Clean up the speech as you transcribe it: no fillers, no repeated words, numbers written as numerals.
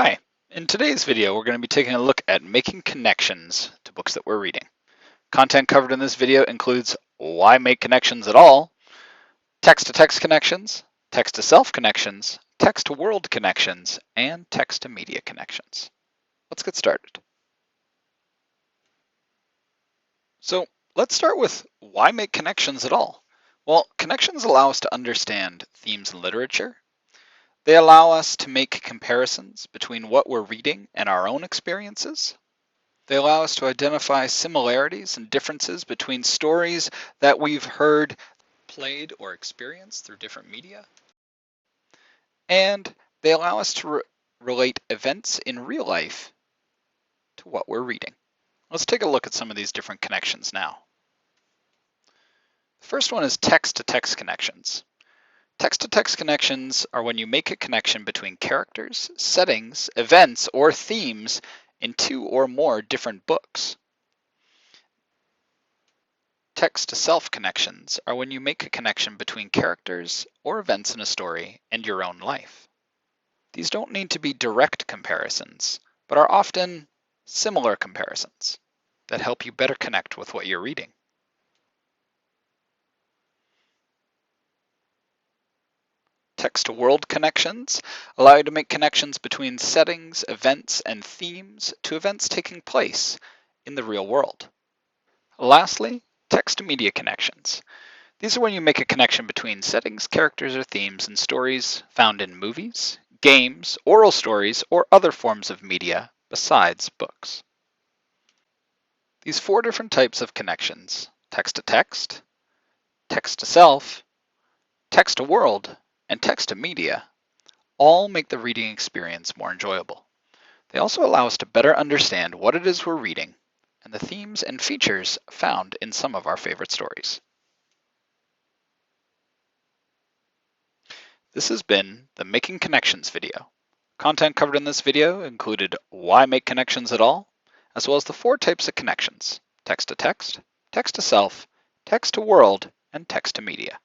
Hi, in today's video we're going to be taking a look at making connections to books that we're reading. Content covered in this video includes why make connections at all, text-to-text connections, text-to-self connections, text-to-world connections, and text-to-media connections. Let's get started. So let's start with why make connections at all? Well, connections allow us to understand themes in literature. They allow us to make comparisons between what we're reading and our own experiences. They allow us to identify similarities and differences between stories that we've heard, played, or experienced through different media. And they allow us to relate events in real life to what we're reading. Let's take a look at some of these different connections now. The first one is text-to-text connections. Text-to-text connections are when you make a connection between characters, settings, events, or themes in two or more different books. Text-to-self connections are when you make a connection between characters or events in a story and your own life. These don't need to be direct comparisons, but are often similar comparisons that help you better connect with what you're reading. Text-to-world connections allow you to make connections between settings, events, and themes to events taking place in the real world. Lastly, text-to-media connections. These are when you make a connection between settings, characters, or themes in stories found in movies, games, oral stories, or other forms of media besides books. These four different types of connections, text-to-text, text-to-self, text-to-world, and text-to-media, all make the reading experience more enjoyable. They also allow us to better understand what it is we're reading and the themes and features found in some of our favorite stories. This has been the Making Connections video. Content covered in this video included why make connections at all, as well as the four types of connections: text-to-text, text-to-self, text-to-world, and text-to-media.